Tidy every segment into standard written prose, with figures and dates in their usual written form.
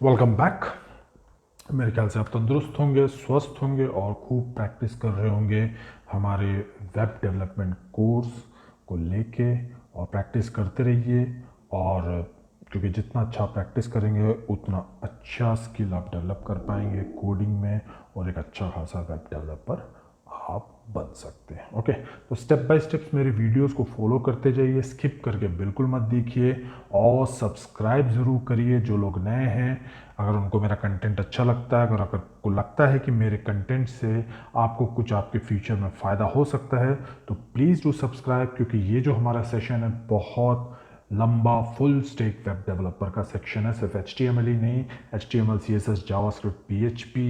Welcome back. मेरे ख्याल से आप तंदुरुस्त होंगे, स्वस्थ होंगे और खूब प्रैक्टिस कर रहे होंगे हमारे वेब डेवलपमेंट कोर्स को लेके। और प्रैक्टिस करते रहिए, और क्योंकि जितना अच्छा प्रैक्टिस करेंगे उतना अच्छा स्किल आप डेवलप कर पाएंगे कोडिंग में, और एक अच्छा खासा वेब डेवलपर आप बन सकते हैं। ओके, तो स्टेप बाय स्टेप्स मेरे वीडियोस को फॉलो करते जाइए, स्किप करके बिल्कुल मत देखिए, और सब्सक्राइब ज़रूर करिए जो लोग नए हैं। अगर उनको मेरा कंटेंट अच्छा लगता है, अगर आपको लगता है कि मेरे कंटेंट से आपको कुछ आपके फ्यूचर में फ़ायदा हो सकता है, तो प्लीज़ डू सब्सक्राइब, क्योंकि ये जो हमारा सेशन है बहुत लंबा फुल स्टैक वेब डेवलपर का सेक्शन है। सिर्फ HTML ही नहीं, HTML, CSS, JavaScript, PHP,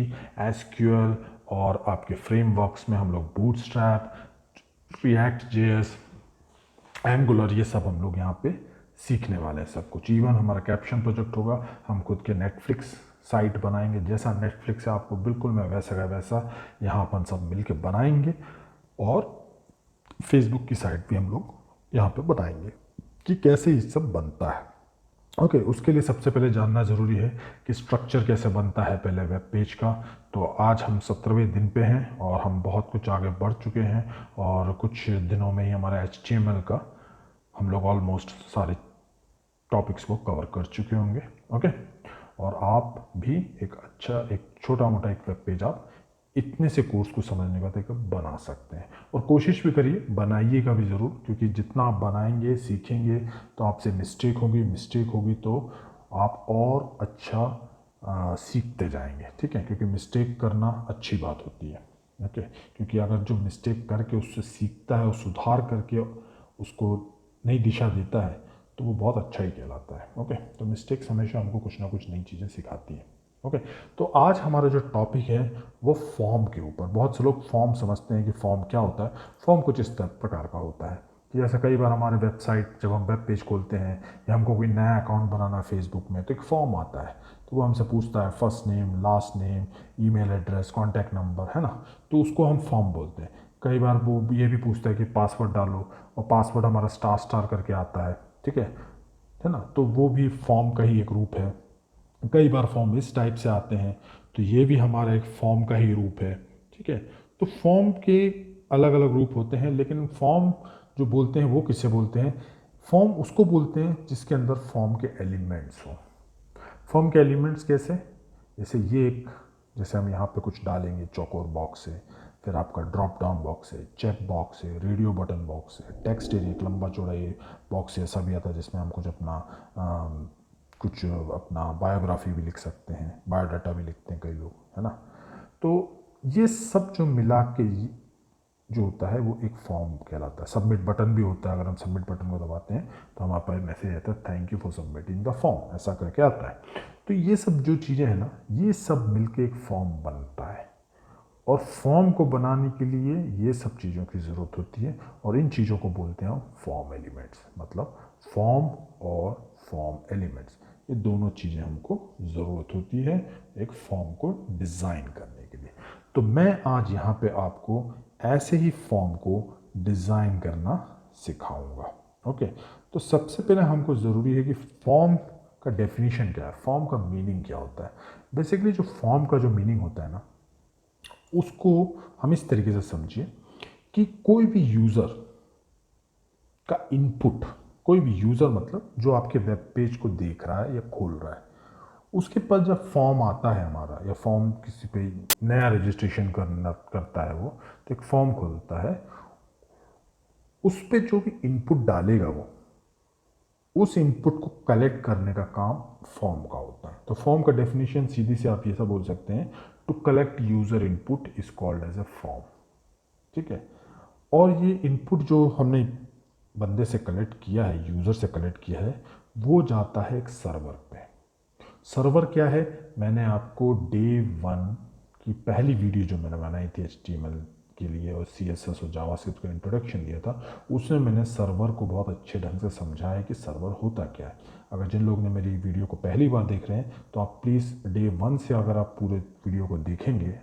SQL, और आपके फ्रेमवर्क्स में हम लोग बूटस्ट्रैप, रिएक्ट जेएस, एंगुलर, ये सब हम लोग यहाँ पे सीखने वाले हैं सब कुछ। इवन हमारा कैप्शन प्रोजेक्ट होगा, हम खुद के नेटफ्लिक्स साइट बनाएंगे। जैसा नेटफ्लिक्स है आपको बिल्कुल मैं वैसा का वैसा यहाँ अपन सब मिलके बनाएंगे, और फेसबुक की साइट भी हम लोग यहाँ पे बताएंगे कि कैसे ये सब बनता है। ओके, उसके लिए सबसे पहले जानना ज़रूरी है कि स्ट्रक्चर कैसे बनता है पहले वेब पेज का। तो आज हम 17वें दिन पे हैं और हम बहुत कुछ आगे बढ़ चुके हैं, और कुछ दिनों में ही हमारा HTML का हम लोग ऑलमोस्ट सारे टॉपिक्स को कवर कर चुके होंगे। ओके, और आप भी एक छोटा मोटा एक वेब पेज आप इतने से कोर्स को समझने के बाद एक बना सकते हैं। और कोशिश भी करिए, बनाइएगा भी ज़रूर, क्योंकि जितना आप बनाएंगे सीखेंगे तो आपसे मिस्टेक होगी तो आप और अच्छा सीखते जाएंगे। ठीक है, क्योंकि मिस्टेक करना अच्छी बात होती है। ओके, क्योंकि अगर जो मिस्टेक करके उससे सीखता है और सुधार करके उसको नई दिशा देता है तो वो बहुत अच्छा ही कहलाता है। ओके, तो मिस्टेक्स हमेशा हमको कुछ ना कुछ नई चीज़ें सिखाती हैं। ओके, तो आज हमारा जो टॉपिक है वो फॉर्म के ऊपर। बहुत से लोग फॉर्म समझते हैं कि फॉर्म क्या होता है। फॉर्म कुछ इस प्रकार का होता है कि जैसे कई बार हमारे वेबसाइट, जब हम वेब पेज खोलते हैं या हमको कोई नया अकाउंट बनाना है फेसबुक में, तो एक फॉर्म आता है। तो वो हमसे पूछता है first name, last name, email address, contact number, है ना। तो उसको हम फॉर्म बोलते हैं। कई बार वो ये भी पूछता है कि पासवर्ड डालो, और पासवर्ड हमारा स्टार स्टार करके आता है। ठीक है ना। तो वो भी फॉर्म का ही एक रूप है। कई बार फॉर्म इस टाइप से आते हैं, तो ये भी हमारा एक फॉर्म का ही रूप है। ठीक है, तो फॉर्म के अलग अलग रूप होते हैं, लेकिन फॉर्म जो बोलते हैं वो किसे बोलते हैं? फॉर्म उसको बोलते हैं जिसके अंदर फॉर्म के एलिमेंट्स हों। फॉर्म के एलिमेंट्स कैसे? जैसे ये एक, जैसे हम यहाँ पे कुछ डालेंगे, चौकोर बॉक्स है, फिर आपका ड्रॉप डाउन बॉक्स है, चेक बॉक्स है, रेडियो बटन बॉक्स है, टेक्स्ट एरिया, एक लंबा चौड़ा ये बॉक्स है। ऐसा भी आता है जिसमें हम कुछ अपना बायोग्राफी भी लिख सकते हैं, बायोडाटा भी लिखते हैं कई लोग, है ना। तो ये सब जो मिला के जो होता है वो एक फॉर्म कहलाता है। सबमिट बटन भी होता है, अगर हम सबमिट बटन को दबाते हैं तो हमारे पास मैसेज आता है thank you for submitting the form, ऐसा करके आता है। तो ये सब जो चीज़ें हैं ना, ये सब मिलके एक फॉर्म बनता है। और फॉर्म को बनाने के लिए ये सब चीज़ों की ज़रूरत होती है, और इन चीज़ों को बोलते हैं हम फॉर्म एलिमेंट्स। मतलब फॉर्म और फॉर्म एलिमेंट्स, ये दोनों चीज़ें हमको ज़रूरत होती है एक फॉर्म को डिज़ाइन करने के लिए। तो मैं आज यहाँ पे आपको ऐसे ही फॉर्म को डिज़ाइन करना सिखाऊंगा। ओके, तो सबसे पहले हमको ज़रूरी है कि फॉर्म का डेफिनेशन क्या है, फॉर्म का मीनिंग क्या होता है। बेसिकली जो फॉर्म का जो मीनिंग होता है ना, उसको हम इस तरीके से समझिए कि कोई भी यूज़र का इनपुट, कोई भी यूज़र मतलब जो आपके वेब पेज को देख रहा है या खोल रहा है, उसके पास जब फॉर्म आता है हमारा, या फॉर्म किसी पे नया रजिस्ट्रेशन करता है वो, तो एक फॉर्म खोलता है। उस पर जो भी इनपुट डालेगा वो, उस इनपुट को कलेक्ट करने का काम फॉर्म का होता है। तो फॉर्म का डेफिनेशन सीधी से आप ये सब बोल सकते हैं, to collect user input is called as a form. ठीक है, और ये इनपुट जो हमने बंदे से कलेक्ट किया है, यूज़र से कलेक्ट किया है, वो जाता है एक सर्वर पे। सर्वर क्या है? मैंने आपको डे 1 की पहली वीडियो जो मैंने बनाई थी HTML के लिए और CSS और जावास्क्रिप्ट का इंट्रोडक्शन दिया था, उसमें मैंने सर्वर को बहुत अच्छे ढंग से समझाया है कि सर्वर होता क्या है। अगर जिन लोग ने मेरी वीडियो को पहली बार देख रहे हैं तो आप प्लीज़ डे 1 से अगर आप पूरे वीडियो को देखेंगे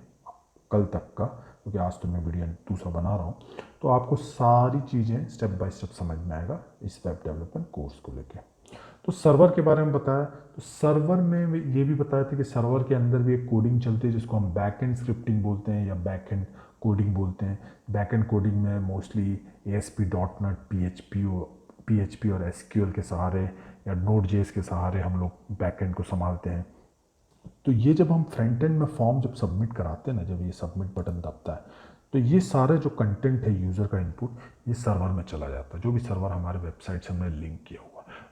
कल तक का, क्योंकि आज तो मैं वीडियो दूसरा बना रहा हूँ, तो आपको सारी चीज़ें स्टेप बाय स्टेप समझ में आएगा इस वेब डेवलपमेंट कोर्स को लेके। तो सर्वर के बारे में बताया, तो सर्वर में ये भी बताया था कि सर्वर के अंदर भी एक कोडिंग चलती है जिसको हम बैक एंड स्क्रिप्टिंग बोलते हैं या बैक एंड कोडिंग बोलते हैं। बैक एंड कोडिंग में मोस्टली ASP.NET, PHP और SQL के सहारे या Node.js के सहारे हम लोग बैक एंड को संभालते हैं। तो ये जब हम फ्रंट एंड में फॉर्म जब सबमिट कराते हैं ना, जब ये सबमिट बटन दबता है, तो ये सारे जो कंटेंट है यूज़र का इनपुट, ये सर्वर में चला जाता है। जो भी सर्वर हमारे वेबसाइट से हमने लिंक किया हुआ,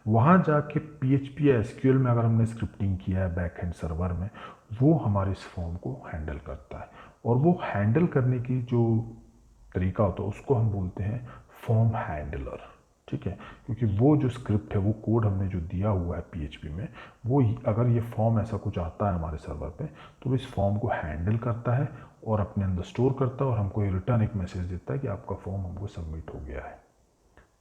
वहाँ जाके PHP या SQL में अगर हमने स्क्रिप्टिंग किया है बैक एंड सर्वर में, वो हमारे इस फॉर्म को हैंडल करता है। और वो हैंडल करने की जो तरीका होता है उसको हम बोलते हैं फॉर्म हैंडलर। ठीक है, क्योंकि वो जो स्क्रिप्ट है, वो कोड हमने जो दिया हुआ है PHP में, वो अगर ये फॉर्म ऐसा कुछ आता है हमारे सर्वर पे, तो इस फॉर्म को हैंडल करता है और अपने अंदर स्टोर करता है और हमको ये रिटर्न एक मैसेज देता है कि आपका फॉर्म हमको सबमिट हो गया है।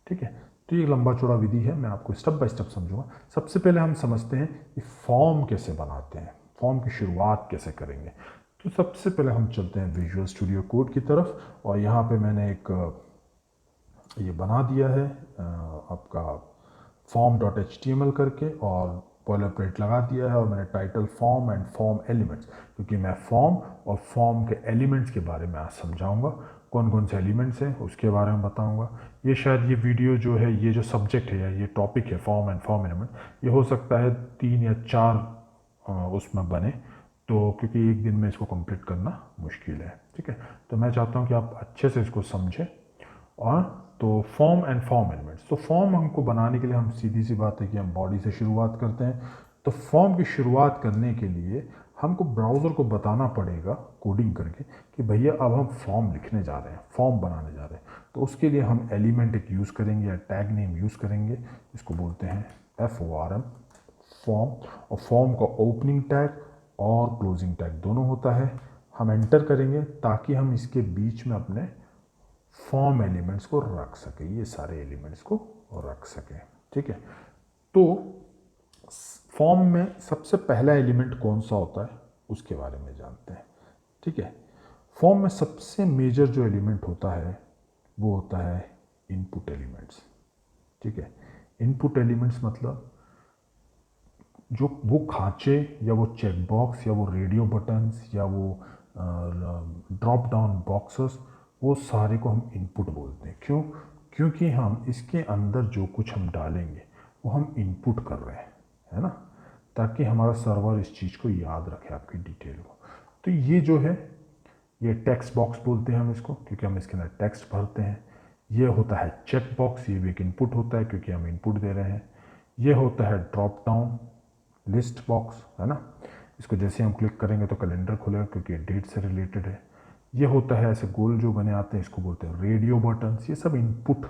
ठीक है, तो ये लंबा चौड़ा विधि है, मैं आपको स्टेप बाय स्टेप समझूंगा। सबसे पहले हम समझते हैं कि फॉर्म कैसे बनाते हैं, फॉर्म की शुरुआत कैसे करेंगे। तो सबसे पहले हम चलते हैं विजुअल स्टूडियो कोड की तरफ, और यहाँ पे मैंने एक ये बना दिया है आपका form.html करके, और बॉयलरप्लेट लगा दिया है, और मैंने title form and form elements, क्योंकि मैं फॉर्म और फॉर्म के एलिमेंट्स के बारे में आज समझाऊंगा। कौन कौन से एलिमेंट्स हैं उसके बारे में बताऊंगा। ये शायद ये वीडियो जो है, ये जो सब्जेक्ट है या ये टॉपिक है फॉर्म एंड फॉर्म एलिमेंट, ये हो सकता है 3 या 4 उसमें बने, तो क्योंकि एक दिन में इसको कंप्लीट करना मुश्किल है। ठीक है, तो मैं चाहता हूँ कि आप अच्छे से इसको समझें। और तो फॉर्म एंड फॉर्म एलिमेंट्स, तो फॉर्म हमको बनाने के लिए हम सीधी सी बात है कि हम बॉडी से शुरुआत करते हैं। तो फॉर्म की शुरुआत करने के लिए हमको ब्राउज़र को बताना पड़ेगा कोडिंग करके कि भैया अब हम फॉर्म लिखने जा रहे हैं, फॉर्म बनाने जा रहे हैं। तो उसके लिए हम एलिमेंट एक यूज़ करेंगे या टैग नेम यूज़ करेंगे, इसको बोलते हैं FORM, फॉर्म। और फॉर्म का ओपनिंग टैग और क्लोजिंग टैग दोनों होता है। हम एंटर करेंगे ताकि हम इसके बीच में अपने फॉर्म एलिमेंट्स को रख सके, ये सारे एलिमेंट्स को रख सके। ठीक है, तो फॉर्म में सबसे पहला एलिमेंट कौन सा होता है उसके बारे में जानते हैं। ठीक है, फॉर्म में सबसे मेजर जो एलिमेंट होता है वो होता है इनपुट एलिमेंट्स। ठीक है, इनपुट एलिमेंट्स मतलब जो वो खांचे या वो चेक बॉक्स या वो रेडियो बटन्स या वो ड्रॉप डाउन बॉक्सेस, वो सारे को हम इनपुट बोलते हैं। क्यों? क्योंकि हम इसके अंदर जो कुछ हम डालेंगे वो हम इनपुट कर रहे हैं, है ना, ताकि हमारा सर्वर इस चीज़ को याद रखे, आपकी डिटेल को। तो ये जो है, ये टेक्स्ट बॉक्स बोलते हैं हम इसको, क्योंकि हम इसके अंदर टेक्स्ट भरते हैं। ये होता है चेक बॉक्स, ये भी एक इनपुट होता है क्योंकि हम इनपुट दे रहे हैं। ये होता है ड्रॉप डाउन लिस्ट बॉक्स, है ना, इसको जैसे हम क्लिक करेंगे तो कैलेंडर खुलेगा क्योंकि डेट से रिलेटेड है। ये होता है ऐसे गोल जो बने आते हैं, इसको बोलते हैं रेडियो बटन्स। ये सब इनपुट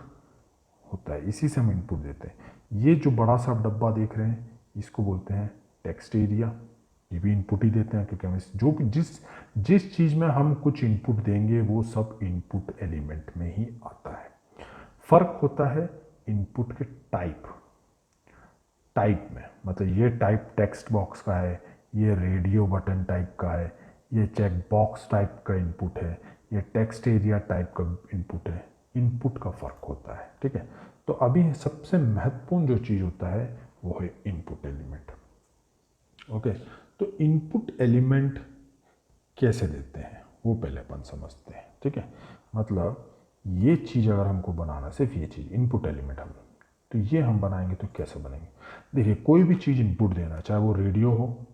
होता है, इसी से हम इनपुट देते हैं। ये जो बड़ा सा डब्बा देख रहे हैं इसको बोलते हैं टेक्स्ट एरिया, ये भी इनपुट ही देते हैं क्योंकि हम जो भी जिस चीज़ में हम कुछ इनपुट देंगे वो सब इनपुट एलिमेंट में ही आता है। फर्क होता है इनपुट के टाइप में, मतलब ये टाइप टेक्स्ट बॉक्स का है, ये रेडियो बटन टाइप का है, ये चेक बॉक्स टाइप का इनपुट है, ये टेक्स्ट एरिया टाइप का इनपुट है। इनपुट का फ़र्क होता है। ठीक है, तो अभी सबसे महत्वपूर्ण जो चीज़ होता है वो है इनपुट एलिमेंट। ओके, तो इनपुट एलिमेंट कैसे देते हैं वो पहले अपन समझते हैं। ठीक है, मतलब ये चीज़ अगर हमको बनाना, सिर्फ ये चीज़ इनपुट एलिमेंट हम, तो ये हम बनाएंगे तो कैसे बनेंगे। देखिए, कोई भी चीज़ इनपुट देना, चाहे वो रेडियो हो,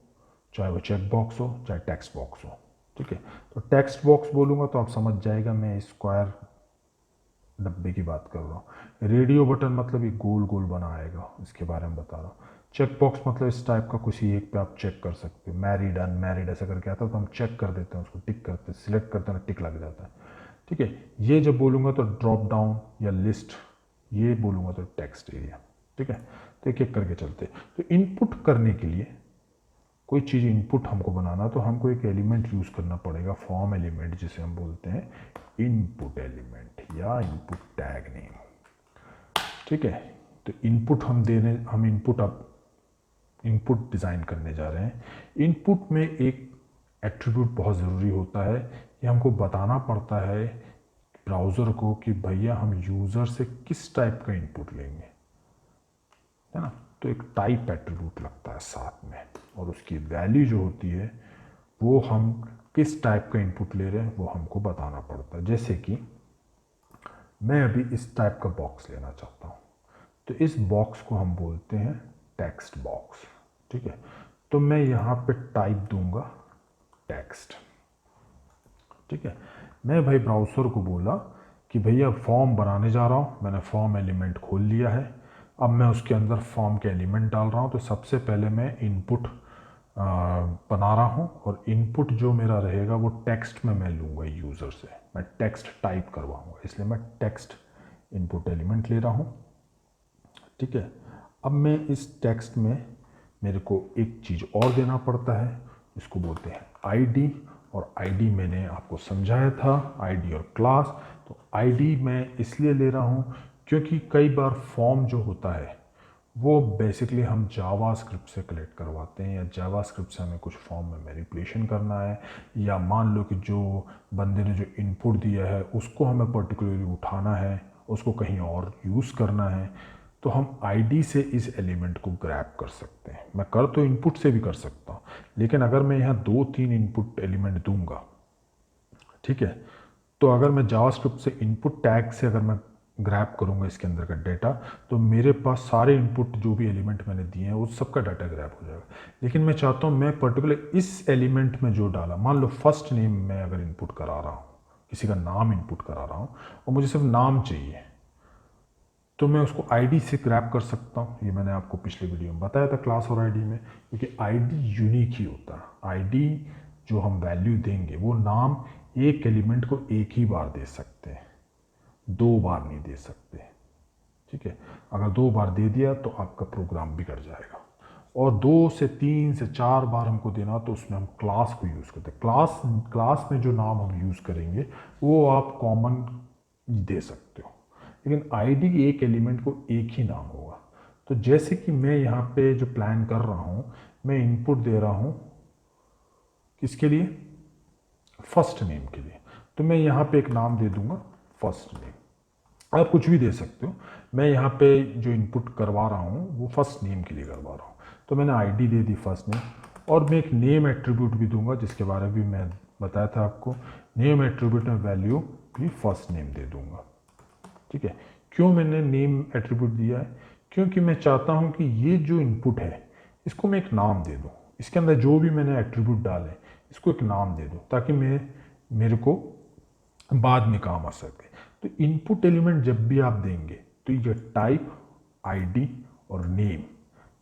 चाहे वो चेक बॉक्स हो, चाहे टेक्स्ट बॉक्स हो। ठीक है, तो टेक्स्ट बॉक्स बोलूँगा तो आप समझ जाएगा मैं स्क्वायर डब्बे की बात कर रहा हूँ। रेडियो बटन मतलब ये गोल गोल बना आएगा, इसके बारे में बता रहा हूँ। चेक बॉक्स मतलब इस टाइप का, किसी एक पे आप चेक कर सकते हो, मैरिड अनमैरिड ऐसा करके आता है तो हम चेक कर देते हैं, उसको टिक करते हैं, सिलेक्ट करते हैं, टिक लग जाता है। ठीक है, ये जब बोलूँगा तो ड्रॉप डाउन या लिस्ट, ये बोलूँगा तो टेक्स्ट एरिया। ठीक है, तो एक एक करके चलते हैं। तो इनपुट करने के लिए कोई चीज़ इनपुट हमको बनाना, तो हमको एक एलिमेंट यूज़ करना पड़ेगा, फॉर्म एलिमेंट, जिसे हम बोलते हैं इनपुट एलिमेंट या इनपुट टैग नेम। ठीक है, तो इनपुट हम इनपुट डिज़ाइन करने जा रहे हैं। इनपुट में एक एट्रीब्यूट बहुत ज़रूरी होता है कि हमको बताना पड़ता है ब्राउज़र को कि भैया हम यूज़र से किस टाइप का इनपुट लेंगे, है ना। तो एक टाइप एट्रीब्यूट लगता है साथ में, और उसकी वैल्यू जो होती है वो हम किस टाइप का इनपुट ले रहे हैं वो हमको बताना पड़ता है। जैसे कि मैं अभी इस टाइप का बॉक्स लेना चाहता हूँ, तो इस बॉक्स को हम बोलते हैं टेक्स्ट बॉक्स, ठीक है। तो मैं यहाँ पे टाइप दूंगा टेक्स्ट, ठीक है। मैं भाई ब्राउज़र को बोला कि भैया फॉर्म बनाने जा रहा हूँ, मैंने फॉर्म एलिमेंट खोल लिया है, अब मैं उसके अंदर फॉर्म के एलिमेंट डाल रहा हूँ। तो सबसे पहले मैं इनपुट बना रहा हूँ, और इनपुट जो मेरा रहेगा वो टेक्स्ट में मैं लूँगा यूज़र से, मैं टेक्स्ट टाइप करवाऊँगा, इसलिए मैं टेक्स्ट इनपुट एलिमेंट ले रहा हूँ, ठीक है। अब मैं इस टेक्स्ट में मेरे को एक चीज़ और देना पड़ता है, इसको बोलते हैं आईडी, और आईडी मैंने आपको समझाया था, आईडी और क्लास। तो आईडी मैं इसलिए ले रहा हूँ क्योंकि कई बार फॉर्म जो होता है वो बेसिकली हम जावास्क्रिप्ट से कलेक्ट करवाते हैं, या जावास्क्रिप्ट से हमें कुछ फॉर्म में मैनिपुलेशन करना है, या मान लो कि जो बंदे ने जो इनपुट दिया है उसको हमें पर्टिकुलरली उठाना है, उसको कहीं और यूज़ करना है, तो हम आईडी से इस एलिमेंट को ग्रैब कर सकते हैं। मैं कर तो इनपुट से भी कर सकता हूँ, लेकिन अगर मैं यहाँ 2-3 इनपुट एलिमेंट दूंगा, ठीक है, तो अगर मैं जावास्क्रिप्ट से इनपुट टैग से अगर मैं ग्रैब करूंगा इसके अंदर का डाटा, तो मेरे पास सारे इनपुट जो भी एलिमेंट मैंने दिए हैं उस सबका डाटा ग्रैब हो जाएगा। लेकिन मैं चाहता हूँ मैं पर्टिकुलर इस एलिमेंट में जो डाला, मान लो फर्स्ट नेम मैं अगर इनपुट करा रहा हूँ, किसी का नाम इनपुट करा रहा हूँ और मुझे सिर्फ नाम चाहिए, तो मैं उसको आईडी से ग्रैब कर सकता हूँ। ये मैंने आपको पिछले वीडियो में बताया था क्लास और आईडी में, क्योंकि आईडी यूनिक ही होता है। आईडी जो हम वैल्यू देंगे वो नाम एक एलिमेंट को एक ही बार दे सकते हैं, 2 बार नहीं दे सकते, ठीक है। अगर 2 बार दे दिया तो आपका प्रोग्राम बिगड़ जाएगा, और 2 से 3 से 4 बार हमको देना, तो उसमें हम क्लास को यूज़ करते हैं। क्लास में जो नाम हम यूज़ करेंगे वो आप कॉमन दे सकते हो, लेकिन आईडी एक एलिमेंट को एक ही नाम होगा। तो जैसे कि मैं यहाँ पे जो प्लान कर रहा हूँ, मैं इनपुट दे रहा हूँ किसके लिए, फर्स्ट नेम के लिए, तो मैं यहाँ पे एक नाम दे दूंगा फर्स्ट नेम। आप कुछ भी दे सकते हो, मैं यहाँ पे जो इनपुट करवा रहा हूँ वो फर्स्ट नेम के लिए करवा रहा हूँ, तो मैंने ID they the first name, और मैं एक नेम एट्रीब्यूट भी दूंगा जिसके बारे में भी मैं बताया था आपको। नेम एट्रीब्यूट में वैल्यू भी फर्स्ट नेम दे दूंगा, ठीक है। क्यों मैंने नेम एट्रीब्यूट दिया है, क्योंकि मैं चाहता हूं कि ये जो इनपुट है इसको मैं एक नाम दे दूं, इसके अंदर जो भी मैंने एट्रीब्यूट डाले इसको एक नाम दे दूं, ताकि मेरे को बाद में काम आ सके। तो इनपुट एलिमेंट जब भी आप देंगे तो ये टाइप, आईडी और नेम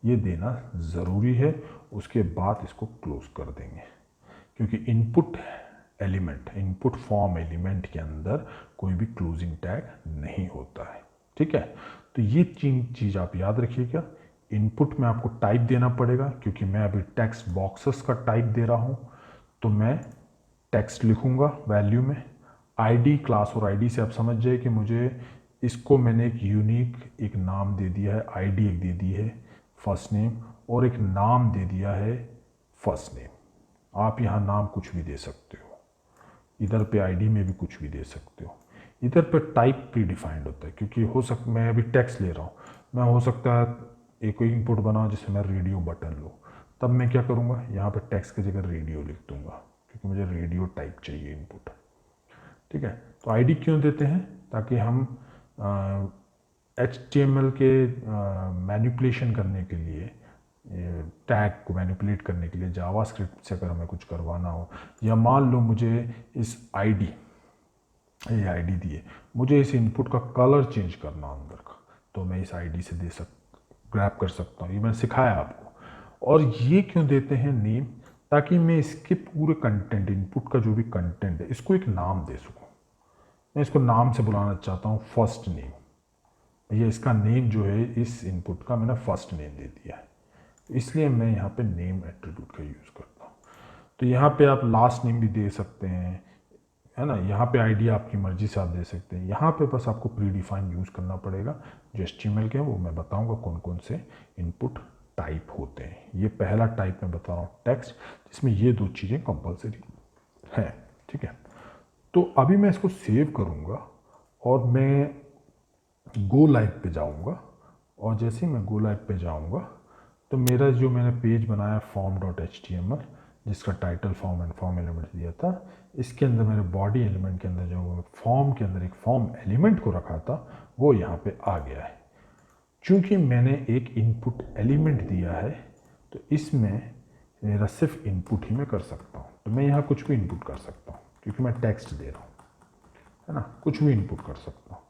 ये देना ज़रूरी है, उसके बाद इसको क्लोज कर देंगे, क्योंकि इनपुट फॉर्म एलिमेंट के अंदर कोई भी क्लोजिंग टैग नहीं होता है, ठीक है। तो ये चीज़ आप याद रखिएगा। इनपुट में आपको टाइप देना पड़ेगा, क्योंकि मैं अभी टेक्स्ट बॉक्सेस का टाइप दे रहा हूँ, तो मैं टेक्स्ट लिखूंगा वैल्यू में। आईडी, क्लास और आईडी से आप समझ जाए कि मुझे इसको मैंने एक यूनिक एक नाम दे दिया है, आईडी एक दे दी है फर्स्ट नेम, और एक नाम दे दिया है फर्स्ट नेम। आप यहाँ नाम कुछ भी दे सकते हो, इधर पे आईडी में भी कुछ भी दे सकते हो। इधर पे टाइप प्री डिफाइंड होता है, क्योंकि हो सकता मैं अभी टेक्स्ट ले रहा हूँ, मैं हो सकता है एक कोई इनपुट बनाऊँ जिससे मैं रेडियो बटन लूँ, तब मैं क्या करूँगा, यहाँ पे टेक्स्ट की जगह रेडियो लिख दूँगा, क्योंकि मुझे रेडियो टाइप चाहिए इनपुट, ठीक है। तो आईडी क्यों देते हैं, ताकि हम HTML के मैनिपुलेशन करने के लिए, टैग को मैनिपुलेट करने के लिए जावास्क्रिप्ट से अगर हमें कुछ करवाना हो, या मान लो मुझे इस ये आईडी दिए, मुझे इस इनपुट का कलर चेंज करना अंदर का, तो मैं इस आईडी से ग्रैब कर सकता हूँ। ये मैंने सिखाया आपको। और ये क्यों देते हैं नेम, ताकि मैं इसके पूरे कंटेंट, इनपुट का जो भी कंटेंट है इसको एक नाम दे सकूँ। मैं इसको नाम से बुलाना चाहता हूँ फर्स्ट नेम, ये इसका नेम जो है इस इनपुट का मैंने फर्स्ट नेम दे दिया है, तो इसलिए मैं यहाँ पे नेम एट्रीब्यूट का यूज़ करता हूँ। तो यहाँ पे आप लास्ट नेम भी दे सकते हैं, है ना। यहाँ पे आईडी आपकी मर्जी से आप दे सकते हैं। यहाँ पे बस आपको प्री डिफाइन यूज़ करना पड़ेगा। जो HTML के हैं वो मैं बताऊँगा कौन कौन से इनपुट टाइप होते हैं। ये पहला टाइप मैं बता रहा हूँ टेक्स्ट, जिसमें ये 2 चीज़ें कंपलसरी हैं, ठीक है। तो अभी मैं इसको सेव करूँगा और मैं गो लाइव पे जाऊँगा और जैसे ही मैं गो लाइव पे जाऊंगा तो मेरा जो मैंने पेज बनाया form.html जिसका title form and form element दिया था, इसके अंदर मेरे बॉडी एलिमेंट के अंदर जो फॉर्म के अंदर एक फॉर्म एलिमेंट को रखा था वो यहाँ पे आ गया है। चूँकि मैंने एक इनपुट एलिमेंट दिया है तो इसमें मेरा सिर्फ इनपुट ही मैं कर सकता हूँ। तो मैं यहाँ कुछ भी इनपुट कर सकता हूँ क्योंकि मैं टेक्स्ट दे रहा हूँ, है ना, कुछ भी इनपुट कर सकता हूँ।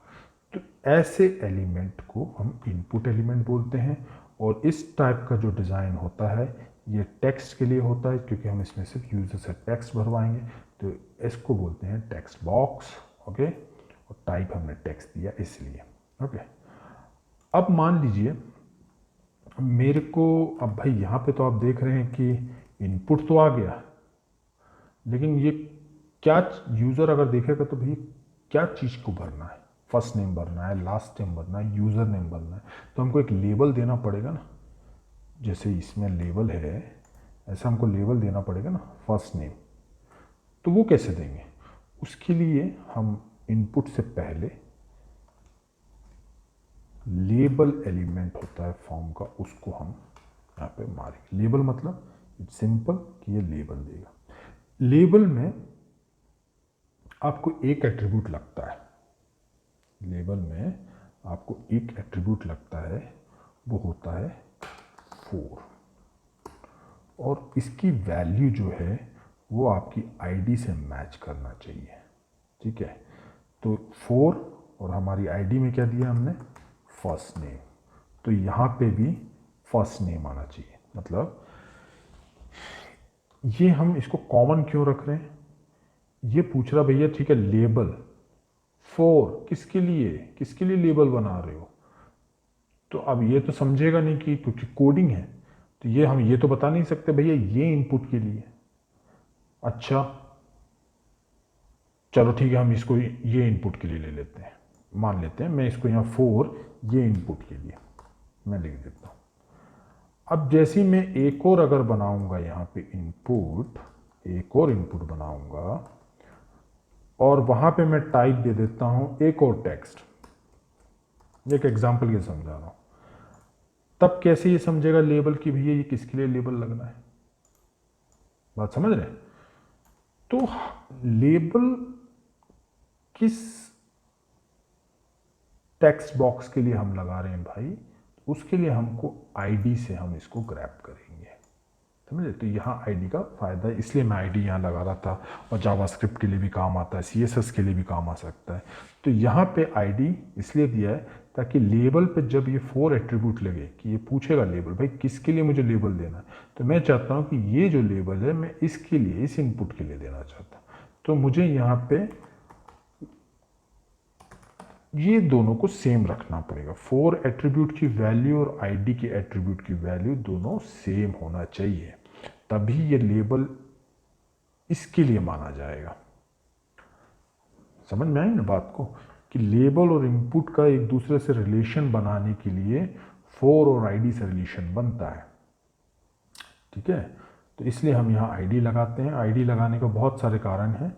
तो ऐसे एलिमेंट को हम इनपुट एलिमेंट बोलते हैं। और इस टाइप का जो डिज़ाइन होता है ये टेक्स्ट के लिए होता है क्योंकि हम इसमें सिर्फ यूज़र से टेक्स्ट भरवाएंगे, तो इसको बोलते हैं टेक्स्ट बॉक्स। ओके, और टाइप हमने टेक्स्ट दिया इसलिए। ओके, अब मान लीजिए मेरे को, अब भाई यहाँ पे तो आप देख रहे हैं कि इनपुट तो आ गया, लेकिन ये क्या, यूज़र अगर देखेगा तो भाई क्या चीज़ को भरना है, फर्स्ट नेम भरना है, लास्ट नेम भरना है, यूज़र नेम भरना है, तो हमको एक लेबल देना पड़ेगा ना। जैसे इसमें लेबल है, ऐसा हमको लेबल देना पड़ेगा ना, फर्स्ट नेम। तो वो कैसे देंगे? उसके लिए हम इनपुट से पहले लेबल एलिमेंट होता है फॉर्म का, उसको हम यहाँ पे मारेंगे। लेबल मतलब इट्स सिंपल कि ये लेबल देगा। लेबल में आपको एक एट्रीब्यूट लगता है, लेबल में आपको एक एट्रीब्यूट लगता है, वो होता है 4। और इसकी वैल्यू जो है वो आपकी आईडी से मैच करना चाहिए। ठीक है, तो 4 और हमारी आईडी में क्या दिया हमने, फर्स्ट नेम। तो यहाँ पे भी फर्स्ट नेम आना चाहिए। मतलब ये हम इसको कॉमन क्यों रख रहे हैं, ये पूछ रहा भैया, ठीक है, लेबल 4 किसके लिए लेबल बना रहे हो? तो अब ये तो समझेगा नहीं कि क्योंकि कोडिंग है, तो ये हम ये तो बता नहीं सकते भैया ये इनपुट के लिए। अच्छा चलो ठीक है, हम इसको ये इनपुट के लिए ले लेते हैं, मान लेते हैं मैं इसको यहाँ 4 ये इनपुट के लिए मैं लिख देता हूँ। अब जैसे ही मैं एक और अगर बनाऊंगा यहाँ पे इनपुट, एक और इनपुट बनाऊंगा और वहाँ पे मैं टाइप दे देता हूँ एक और टेक्स्ट, एक एग्जांपल ये समझा रहा हूँ, तब कैसे ये समझेगा लेबल की भैया ये किसके लिए लेबल लगना है? बात समझ रहे? तो लेबल किस टेक्स्ट बॉक्स के लिए हम लगा रहे हैं भाई, उसके लिए हमको आईडी से हम इसको ग्रैब करेंगे, समझे? तो यहाँ आईडी का फ़ायदा है, इसलिए मैं आईडी यहाँ लगा रहा था। और जावास्क्रिप्ट के लिए भी काम आता है, सीएसएस के लिए भी काम आ सकता है। तो यहाँ पे आईडी इसलिए दिया है ताकि लेबल पे जब ये 4 एट्रीब्यूट लगे कि ये पूछेगा लेबल भाई किसके लिए मुझे लेबल देना है, तो मैं चाहता हूँ कि ये जो लेबल है मैं इसके लिए, इस इनपुट के लिए देना चाहता हूँ। तो मुझे यहाँ पे ये दोनों को सेम रखना पड़ेगा। 4 एट्रीब्यूट की वैल्यू और आईडी के एट्रीब्यूट की वैल्यू दोनों सेम होना चाहिए, तभी ये लेबल इसके लिए माना जाएगा। समझ में आई ना बात को, कि लेबल और इनपुट का एक दूसरे से रिलेशन बनाने के लिए 4 और आईडी से रिलेशन बनता है। ठीक है, तो इसलिए हम यहाँ आईडी लगाते हैं। आईडी लगाने का बहुत सारे कारण हैं।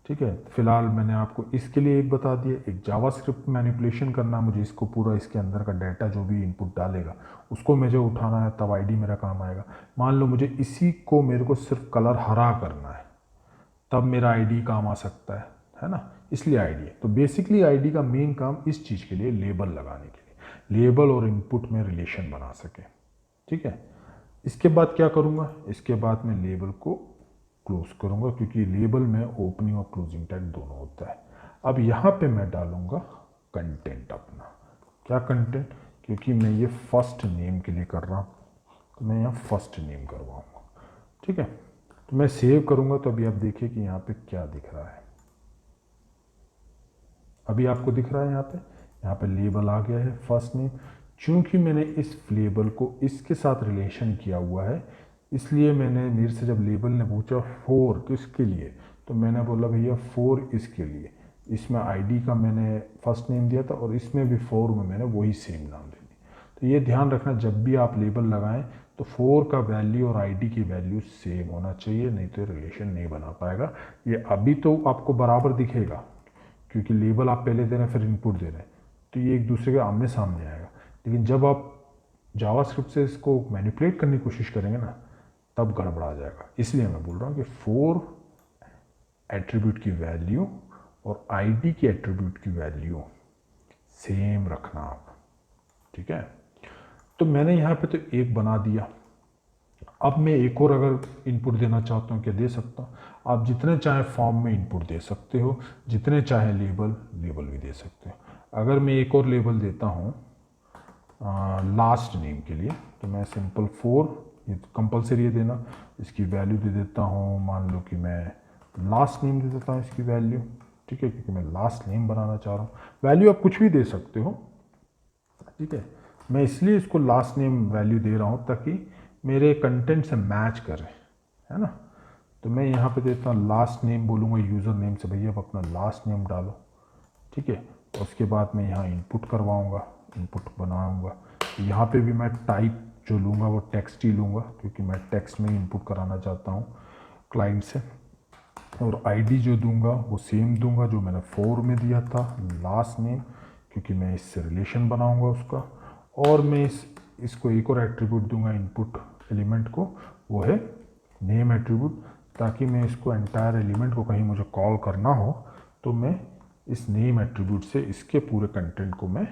ठीक है, फिलहाल मैंने आपको इसके लिए एक बता दिया, एक जावास्क्रिप्ट मैनिपुलेशन करना, मुझे इसको पूरा इसके अंदर का डाटा जो भी इनपुट डालेगा उसको मुझे उठाना है, तब आईडी मेरा काम आएगा। मान लो मुझे इसी को मेरे को सिर्फ कलर हरा करना है, तब मेरा आईडी काम आ सकता है ना, इसलिए आईडी है। तो बेसिकली आईडी का मेन काम इस चीज़ के लिए, लेबल लगाने के लिए, लेबल और इनपुट में रिलेशन बना सके। ठीक है, इसके बाद क्या करूँगा, इसके बाद मैं लेबल को क्लोज करूँगा क्योंकि लेबल में ओपनिंग और क्लोजिंग टैग दोनों होता है। अब यहाँ पे मैं डालूँगा कंटेंट अपना। क्या कंटेंट, क्योंकि मैं ये फर्स्ट नेम के लिए कर रहा हूँ तो मैं यहाँ फर्स्ट नेम करवाऊँगा। ठीक है, तो मैं सेव करूँगा तो अभी आप देखिए कि यहाँ पे क्या दिख रहा है। अभी आपको दिख रहा है यहाँ पे लेबल आ गया है फर्स्ट नेम। चूँकि मैंने इस लेबल को इसके साथ रिलेशन किया हुआ है, इसलिए मैंने, मेरे से जब लेबल ने पूछा 4 किसके लिए, तो मैंने बोला भैया 4 इसके लिए। इसमें आईडी का मैंने फर्स्ट नेम दिया था और इसमें भी 4 में मैंने वही सेम नाम दे दी। तो ये ध्यान रखना, जब भी आप लेबल लगाएं तो 4 का वैल्यू और आईडी की वैल्यू सेम होना चाहिए, नहीं तो रिलेशन नहीं बना पाएगा। ये अभी तो आपको बराबर दिखेगा क्योंकि लेबल आप पहले दे रहे हैं फिर इनपुट दे रहे हैं, तो ये एक दूसरे के आमने सामने आएगा। लेकिन जब आप जावास्क्रिप्ट से इसको मैनिपुलेट करने की कोशिश करेंगे ना, तब गड़बड़ा जाएगा। इसलिए मैं बोल रहा हूँ कि 4 एट्रीब्यूट की वैल्यू और आईडी की एट्रीब्यूट की वैल्यू सेम रखना आप, ठीक है। तो मैंने यहाँ पे तो एक बना दिया। अब मैं एक और अगर इनपुट देना चाहता हूँ, क्या दे सकता हूँ? आप जितने चाहे फॉर्म में इनपुट दे सकते हो, जितने चाहे लेबल भी दे सकते हो। अगर मैं एक और लेबल देता हूँ लास्ट नेम के लिए, तो मैं सिंपल 4, ये कंपलसरी है देना, इसकी वैल्यू दे देता हूँ, मान लो कि मैं लास्ट नेम दे देता हूँ इसकी वैल्यू, ठीक है, क्योंकि मैं लास्ट नेम बनाना चाह रहा हूँ। वैल्यू आप कुछ भी दे सकते हो, ठीक है। मैं इसलिए इसको लास्ट नेम वैल्यू दे रहा हूँ ताकि मेरे कंटेंट से मैच करे, है ना। तो मैं यहाँ पे देता हूँ लास्ट नेम, बोलूँगा यूज़र नेम से भैया आप अपना लास्ट नेम डालो, ठीक है। और उसके बाद मैं यहाँ इनपुट करवाऊँगा, इनपुट बनाऊँगा। यहाँ पे भी मैं टाइप जो लूँगा वो टेक्स्ट ही लूँगा, क्योंकि मैं टेक्स्ट में इनपुट कराना चाहता हूँ क्लाइंट से। और आईडी जो दूंगा वो सेम दूंगा जो मैंने 4 में दिया था, लास्ट नेम, क्योंकि मैं इससे रिलेशन बनाऊंगा उसका। और मैं इसको एक और एट्रीब्यूट दूंगा इनपुट एलिमेंट को, वो है नेम एट्रीब्यूट, ताकि मैं इसको एंटायर एलिमेंट को कहीं मुझे कॉल करना हो तो मैं इस नेम एट्रीब्यूट से इसके पूरे कंटेंट को, मैं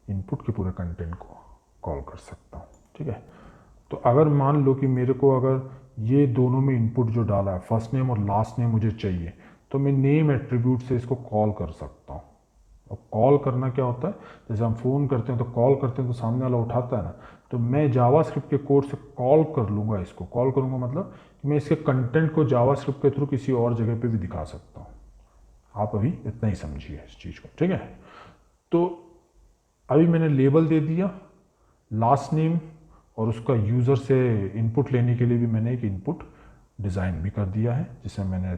इनपुट के पूरे कंटेंट को कॉल कर सकता हूँ, ठीक है। तो अगर मान लो कि मेरे को अगर ये दोनों में इनपुट जो डाला है, फर्स्ट नेम और लास्ट नेम मुझे चाहिए, तो मैं नेम एट्रीब्यूट से इसको कॉल कर सकता हूँ। और कॉल करना क्या होता है, जैसे हम फ़ोन करते हैं तो कॉल करते हैं तो सामने वाला उठाता है ना, तो मैं जावास्क्रिप्ट के कोड से कॉल कर लूँगा इसको। कॉल करूँगा मतलब कि मैं इसके कंटेंट को जावास्क्रिप्ट के थ्रू किसी और जगह पे भी दिखा सकता हूँ। आप अभी इतना ही समझिए इस चीज़ को, ठीक है। तो अभी मैंने लेबल दे दिया, लास्ट नेम, और उसका यूज़र से इनपुट लेने के लिए भी मैंने एक इनपुट डिज़ाइन भी कर दिया है, जिसमें मैंने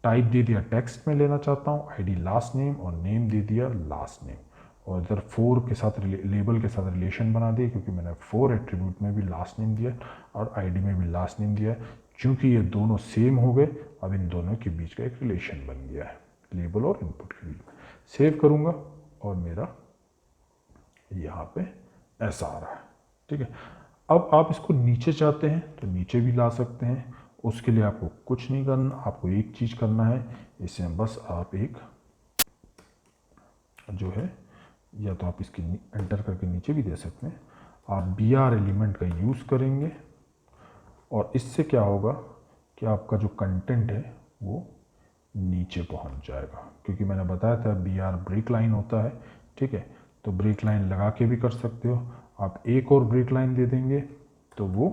टाइप दे दिया टेक्स्ट में लेना चाहता हूँ, आईडी लास्ट नेम, और नेम दे दिया लास्ट नेम। और इधर 4 के साथ लेबल के साथ रिलेशन बना दिया, क्योंकि मैंने 4 एट्रीब्यूट में भी लास्ट नेम दिया और आईडी में भी लास्ट नेम दिया है। चूँकि ये दोनों सेम हो गए, अब इन दोनों के बीच का एक रिलेशन बन गया है, लेबल और इनपुट के बीच में। सेव करूँगा और मेरा यहाँ पे ऐसा आ रहा है, ठीक है। अब आप इसको नीचे चाहते हैं तो नीचे भी ला सकते हैं। उसके लिए आपको कुछ नहीं करना, आपको एक चीज़ करना है, इसमें बस आप एक जो है, या तो आप इसकी एंटर करके नीचे भी दे सकते हैं, आप बी आर एलिमेंट का यूज़ करेंगे। और इससे क्या होगा कि आपका जो कंटेंट है वो नीचे पहुंच जाएगा, क्योंकि मैंने बताया था बी आर ब्रेक लाइन होता है, ठीक है। तो ब्रेक लाइन लगा के भी कर सकते हो। आप एक और ब्रेक लाइन दे देंगे तो वो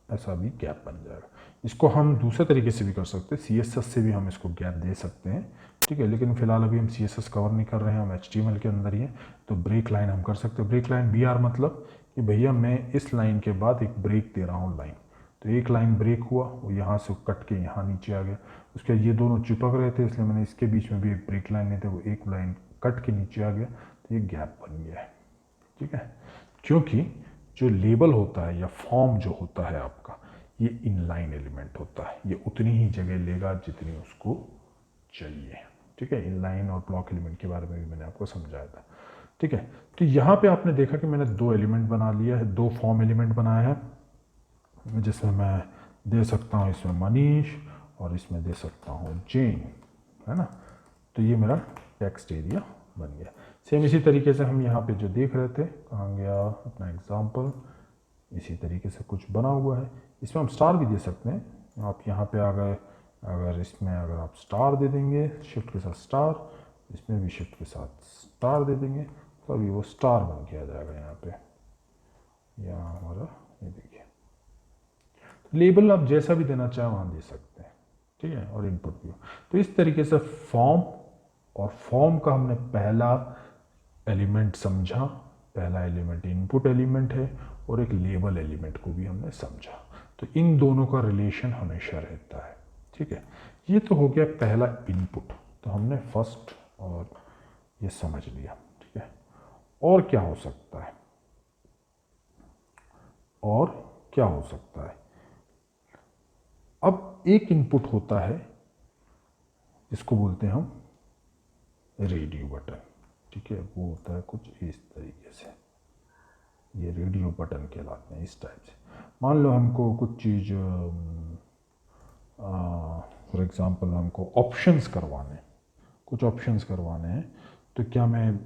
ऐसा भी गैप बन जाएगा। इसको हम दूसरे तरीके से भी कर सकते हैं, CSS से भी हम इसको गैप दे सकते हैं, ठीक है। लेकिन फिलहाल अभी हम CSS कवर नहीं कर रहे हैं, हम HTML के अंदर ही हैं। तो ब्रेक लाइन हम कर सकते हैं। ब्रेक लाइन BR मतलब कि भैया मैं इस लाइन के बाद एक ब्रेक दे रहा हूँ लाइन, तो एक लाइन ब्रेक हुआ, वो यहाँ से कट के यहाँ नीचे आ गया। उसके बाद ये दोनों चिपक रहे थे, इसलिए मैंने इसके बीच में भी एक ब्रेक लाइन नहीं थे, वो एक लाइन कट के नीचे आ गया, तो ये गैप बन गया है, ठीक है। क्योंकि जो लेबल होता है या फॉर्म जो होता है आपका, ये इनलाइन एलिमेंट होता है, ये उतनी ही जगह लेगा जितनी उसको चाहिए, ठीक है। इनलाइन और ब्लॉक एलिमेंट के बारे में भी मैंने आपको समझाया था, ठीक है। तो यहाँ पे आपने देखा कि मैंने 2 एलिमेंट बना लिया है, 2 फॉर्म एलिमेंट बनाया है, जिसमें मैं दे सकता हूँ इसमें मनीष और इसमें दे सकता हूँ जैन, है ना। तो ये मेरा टेक्स्ट एरिया बन गया। सेम इसी तरीके से हम यहाँ पे जो देख रहे थे, कहाँ गया अपना एग्जाम्पल, इसी तरीके से कुछ बना हुआ है। इसमें हम स्टार भी दे सकते हैं। आप यहाँ पे आ गए, अगर इसमें अगर आप स्टार दे देंगे, शिफ्ट के साथ स्टार, इसमें भी शिफ्ट के साथ स्टार दे देंगे, तो अभी वो स्टार बन के आ जाएगा यहाँ पे। यहाँ हमारा ये देखिए, लेबल आप जैसा भी देना चाहें वहाँ दे सकते हैं, ठीक है। और इनपुट भी। तो इस तरीके से फॉर्म, और फॉर्म का हमने पहला एलिमेंट समझा, पहला एलिमेंट इनपुट एलिमेंट है, और एक लेबल एलिमेंट को भी हमने समझा। तो इन दोनों का रिलेशन हमेशा रहता है, ठीक है। ये तो हो गया पहला इनपुट, तो हमने फर्स्ट और ये समझ लिया, ठीक है। और क्या हो सकता है, और क्या हो सकता है, अब एक इनपुट होता है जिसको बोलते हैं हम रेडियो बटन, ठीक है, वो होता है कुछ इस तरीके से, ये रेडियो बटन कहलाते हैं इस टाइप से। मान लो हमको कुछ चीज़ फॉर एग्ज़ाम्पल हमको ऑप्शंस करवाने, कुछ ऑप्शंस करवाने हैं, तो क्या मैं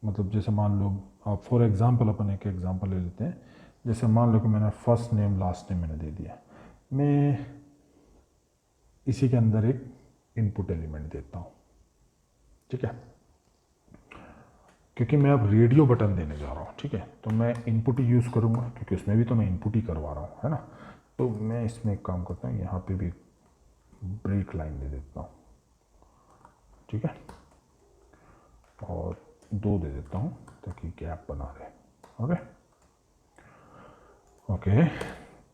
मतलब जैसे मान लो आप फॉर एग्ज़ाम्पल अपन एक एग्ज़ाम्पल ले लेते हैं, जैसे मान लो कि मैंने फर्स्ट नेम लास्ट नेम मैंने दे दिया, मैं इसी के अंदर एक इनपुट एलिमेंट देता हूँ, ठीक है, क्योंकि मैं अब रेडियो बटन देने जा रहा हूँ, ठीक है, तो मैं इनपुट ही यूज़ करूँगा क्योंकि उसमें भी तो मैं इनपुट ही करवा रहा हूँ, है ना। तो मैं इसमें एक काम करता हूँ, यहाँ पे भी ब्रेक लाइन दे देता हूँ, ठीक है, और 2 दे देता हूँ ताकि गैप बना रहे। ओके ओके,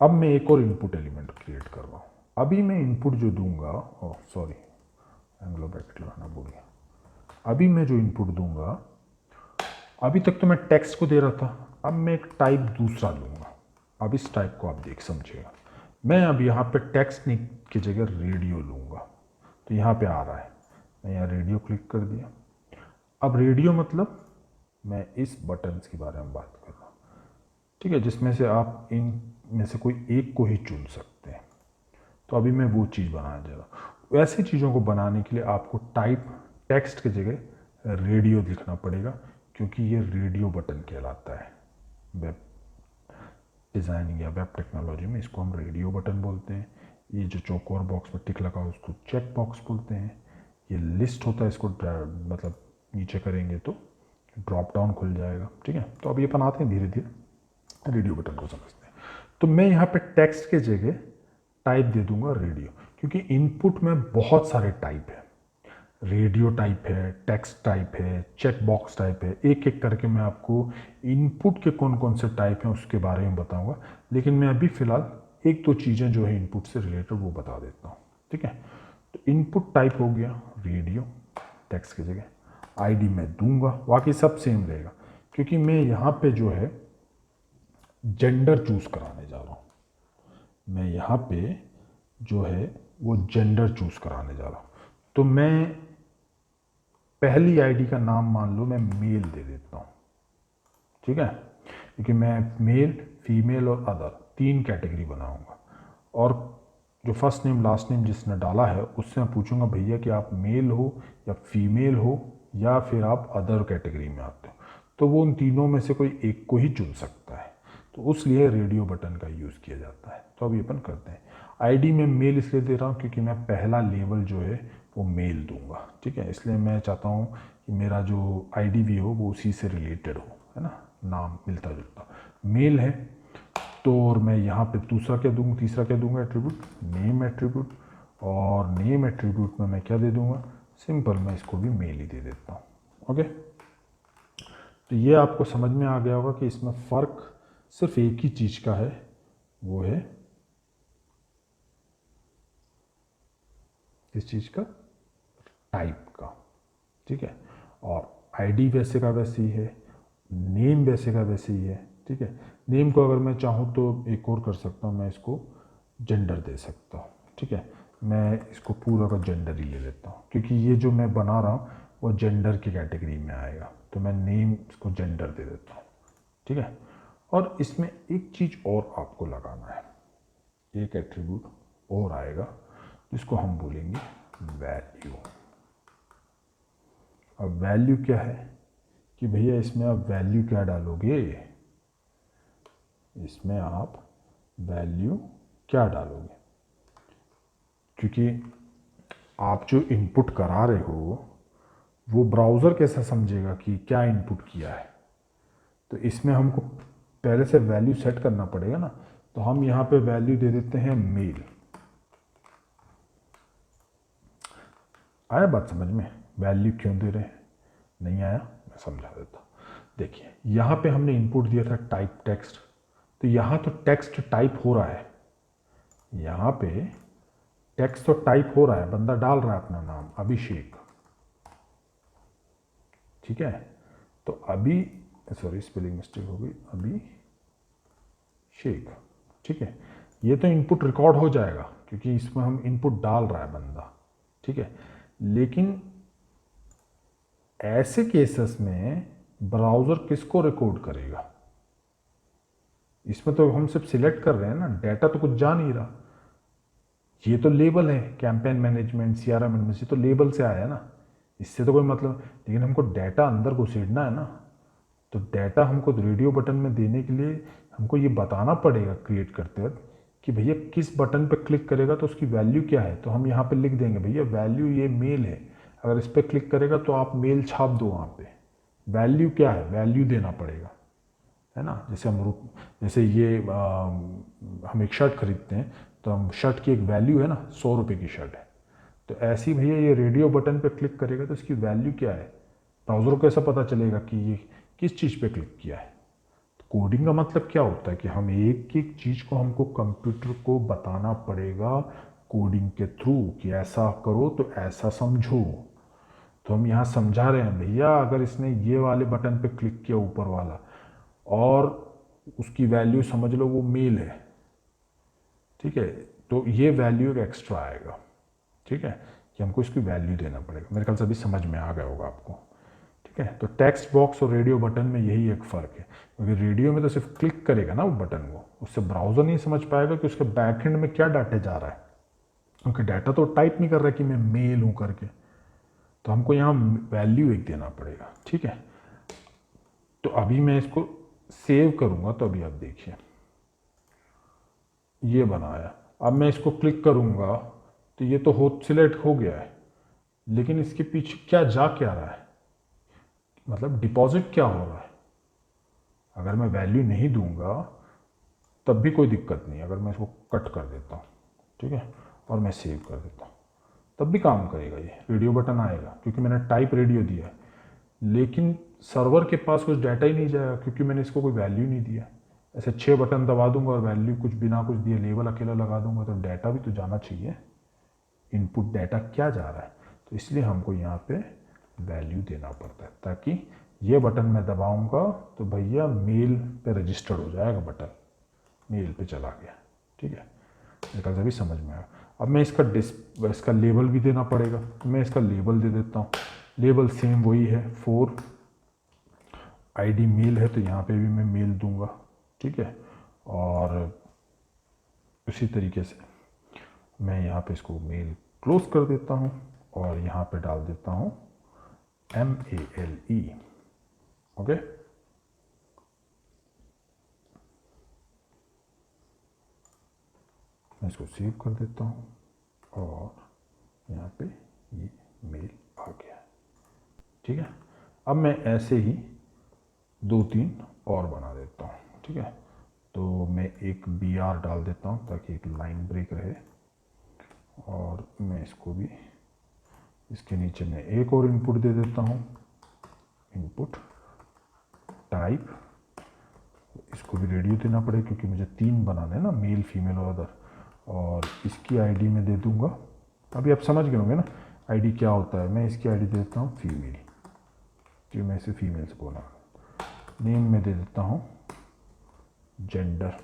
अब मैं एक और इनपुट एलिमेंट क्रिएट कर रहा हूँ। अभी मैं इनपुट जो दूंगा, ओह सॉरी एंग्लो ब्रैकेट लगाना भूल गया, अभी मैं जो इनपुट दूंगा, अभी तक तो मैं टेक्स्ट को दे रहा था, अब मैं एक टाइप दूसरा लूँगा। अब इस टाइप को आप देख समझिएगा, मैं अब यहाँ पे टेक्स्ट की जगह रेडियो लूँगा, तो यहाँ पे आ रहा है, मैं यहाँ रेडियो क्लिक कर दिया। अब रेडियो मतलब मैं इस बटन्स के बारे में बात कर रहा हूँ, ठीक है, जिसमें से आप इन में से कोई एक को ही चुन सकते हैं। तो अभी मैं वो चीज़ बनाने जा रहा हूँ। ऐसी चीज़ों को बनाने के लिए आपको टाइप टेक्स्ट की जगह रेडियो लिखना पड़ेगा, क्योंकि ये रेडियो बटन कहलाता है। वेब डिज़ाइनिंग या वेब टेक्नोलॉजी में इसको हम रेडियो बटन बोलते हैं। ये जो चौकोर बॉक्स में टिक लगा उसको चेक बॉक्स बोलते हैं। ये लिस्ट होता है, इसको मतलब नीचे करेंगे तो ड्रॉप डाउन खुल जाएगा, ठीक है। तो अब ये अपन आते हैं धीरे धीरे रेडियो बटन को समझते हैं। तो मैं यहाँ पे टेक्स्ट के जगह टाइप दे दूंगा रेडियो, क्योंकि इनपुट में बहुत सारे टाइप है, रेडियो टाइप है, टेक्स्ट टाइप है, चेक बॉक्स टाइप है। एक एक करके मैं आपको इनपुट के कौन कौन से टाइप हैं उसके बारे में बताऊंगा, लेकिन मैं अभी फ़िलहाल एक दो चीज़ें जो है इनपुट से रिलेटेड वो बता देता हूँ, ठीक है। तो इनपुट टाइप हो गया रेडियो, टेक्स्ट की जगह आईडी मैं दूंगा, बाकी सब सेम रहेगा, क्योंकि मैं यहाँ पे जो है जेंडर चूज़ कराने जा रहा हूँ। मैं यहाँ पे जो है वो जेंडर चूज़ कराने जा रहा हूँ। तो मैं पहली आईडी का नाम मान लो मैं मेल दे देता हूँ, ठीक है, क्योंकि मैं मेल, फीमेल और अदर 3 कैटेगरी बनाऊंगा। और जो फर्स्ट नेम लास्ट नेम जिसने डाला है उससे मैं पूछूंगा भैया कि आप मेल हो या फीमेल हो या फिर आप अदर कैटेगरी में आते हो, तो वो उन तीनों में से कोई एक को ही चुन सकता है। तो उस लिए रेडियो बटन का यूज़ किया जाता है। तो अभी अपन करते हैं। आईडी में मेल इसलिए दे रहा हूँ क्योंकि मैं पहला लेवल जो है वो मेल दूंगा, ठीक है, इसलिए मैं चाहता हूँ कि मेरा जो आईडी भी हो वो उसी से रिलेटेड हो, है ना, नाम मिलता जुलता मेल है। तो और मैं यहाँ पे दूसरा क्या दूंगा, तीसरा क्या दूंगा, एट्रीब्यूट नेम एट्रीब्यूट, और नेम एट्रीब्यूट में मैं क्या दे दूंगा, सिंपल मैं इसको भी मेल ही दे देता हूँ। ओके, तो ये आपको समझ में आ गया होगा कि इसमें फ़र्क सिर्फ एक ही चीज़ का है, वो है इस चीज़ का टाइप का, ठीक है। और आईडी वैसे का वैसे ही है, नेम वैसे का वैसे ही है, ठीक है। नेम को अगर मैं चाहूँ तो एक और कर सकता हूँ, मैं इसको जेंडर दे सकता हूँ, ठीक है। मैं इसको पूरा का जेंडर ही ले लेता हूँ, क्योंकि ये जो मैं बना रहा हूँ वो जेंडर की कैटेगरी में आएगा, तो मैं नेम इसको जेंडर दे देता हूँ, ठीक है। और इसमें एक चीज़ और आपको लगाना है, एक एट्रीब्यूट और आएगा जिसको हम बोलेंगे वैल्यू। अब वैल्यू क्या है कि भैया इसमें आप वैल्यू क्या डालोगे, इसमें आप वैल्यू क्या डालोगे, क्योंकि आप जो इनपुट करा रहे हो वो ब्राउज़र कैसा समझेगा कि क्या इनपुट किया है। तो इसमें हमको पहले से वैल्यू सेट करना पड़ेगा ना। तो हम यहाँ पे वैल्यू दे देते हैं मेल। आया बात समझ में, वैल्यू क्यों दे रहे हैं, नहीं आया मैं समझा देता हूँ। देखिए यहाँ पे हमने इनपुट दिया था टाइप टेक्स्ट, तो यहाँ तो टेक्स्ट टाइप हो रहा है, यहाँ पे टेक्स्ट तो टाइप हो रहा है, बंदा डाल रहा है अपना नाम अभिषेक, ठीक है। तो अभी सॉरी स्पेलिंग मिस्टेक हो गई, अभिषेक, ठीक है। ये तो इनपुट रिकॉर्ड हो जाएगा क्योंकि इसमें हम इनपुट डाल रहा है बंदा, ठीक है। लेकिन ऐसे केसेस में ब्राउज़र किसको रिकॉर्ड करेगा? इसमें तो हम सिर्फ सिलेक्ट कर रहे हैं ना, डाटा तो कुछ जा नहीं रहा। ये तो लेबल है, कैंपेन मैनेजमेंट, सीआरएम एडमिनिस्ट्रेशन, ये तो लेबल से आया है ना, इससे तो कोई मतलब। लेकिन हमको डाटा अंदर घुसेड़ना है ना, तो डाटा हमको रेडियो बटन में देने के लिए हमको ये बताना पड़ेगा क्रिएट करते वक्त कि भैया किस बटन पर क्लिक करेगा तो उसकी वैल्यू क्या है। तो हम यहाँ पे लिख देंगे भैया वैल्यू ये मेल है, अगर इस पर क्लिक करेगा तो आप मेल छाप दो वहाँ पे। वैल्यू क्या है, वैल्यू देना पड़ेगा, है ना। जैसे ये हम एक शर्ट खरीदते हैं तो हम शर्ट की एक वैल्यू है ना, 100 रुपये की शर्ट है। तो ऐसे ही भैया ये रेडियो बटन पे क्लिक करेगा तो इसकी वैल्यू क्या है, ब्राउज़र को कैसा पता चलेगा कि ये किस चीज़ पे क्लिक किया है। तो कोडिंग का मतलब क्या होता है कि हम एक एक चीज़ को हमको कंप्यूटर को बताना पड़ेगा कोडिंग के थ्रू कि ऐसा करो तो ऐसा समझो। तो हम यहाँ समझा रहे हैं भैया अगर इसने ये वाले बटन पे क्लिक किया ऊपर वाला और उसकी वैल्यू समझ लो वो मेल है, ठीक है, तो ये वैल्यू एक एक्स्ट्रा आएगा, ठीक है, कि हमको इसकी वैल्यू देना पड़ेगा। मेरे ख्याल से अभी समझ में आ गया होगा आपको, ठीक है। तो टेक्स्ट बॉक्स और रेडियो बटन में यही एक फ़र्क है, क्योंकि रेडियो में तो सिर्फ क्लिक करेगा ना वो बटन को, उससे ब्राउज़र नहीं समझ पाएगा कि उसके बैकएंड में क्या डाटे जा रहा है, क्योंकि डाटा तो टाइप नहीं कर रहा है कि मैं मेल हूँ करके। तो हमको यहाँ वैल्यू एक देना पड़ेगा, ठीक है। तो अभी मैं इसको सेव करूँगा, तो अभी आप देखिए ये बनाया। अब मैं इसको क्लिक करूँगा तो ये तो सिलेक्ट हो गया है, लेकिन इसके पीछे क्या जा क्या रहा है, मतलब डिपॉजिट क्या हो रहा है। अगर मैं वैल्यू नहीं दूंगा तब भी कोई दिक्कत नहीं, अगर मैं इसको कट कर देता हूँ, ठीक है, और मैं सेव कर देता हूँ, तब भी काम करेगा, ये रेडियो बटन आएगा क्योंकि मैंने टाइप रेडियो दिया है। लेकिन सर्वर के पास कुछ डाटा ही नहीं जाएगा क्योंकि मैंने इसको कोई वैल्यू नहीं दिया। ऐसे 6 बटन दबा दूंगा और वैल्यू कुछ बिना कुछ दिए लेबल अकेला लगा दूंगा, तो डाटा भी तो जाना चाहिए, इनपुट डाटा क्या जा रहा है। तो इसलिए हमको यहाँ पे वैल्यू देना पड़ता है, ताकि ये बटन मैं दबाऊंगा तो भैया मेल पे रजिस्टर्ड हो जाएगा, बटन मेल पे चला गया, ठीक है। मेरे ख्याल से भी समझ में आया। अब मैं इसका लेबल भी देना पड़ेगा, तो मैं इसका लेबल दे देता हूँ। लेबल सेम वही है, 4 आईडी मेल है, तो यहाँ पे भी मैं मेल दूंगा, ठीक है। और उसी तरीके से मैं यहाँ पे इसको मेल क्लोज कर देता हूँ और यहाँ पे डाल देता हूँ MALE, ओके। मैं इसको सेव कर देता हूँ और यहाँ पे ये मेल आ गया, ठीक है। अब मैं ऐसे ही 2-3 और बना देता हूँ, ठीक है। तो मैं एक BR डाल देता हूँ ताकि एक लाइन ब्रेक रहे, और मैं इसको भी इसके नीचे मैं एक और इनपुट दे देता हूँ, इनपुट टाइप। इसको भी रेडियो देना पड़ेगा क्योंकि मुझे 3 बनाने हैं ना, मेल फीमेल और अदर। और इसकी आईडी में दे दूंगा, अभी आप समझ गए होंगे ना आईडी क्या होता है। मैं इसकी आईडी दे देता हूँ फीमेल, क्योंकि मैं इसे फीमेल से बोला। नेम में दे देता हूँ जेंडर,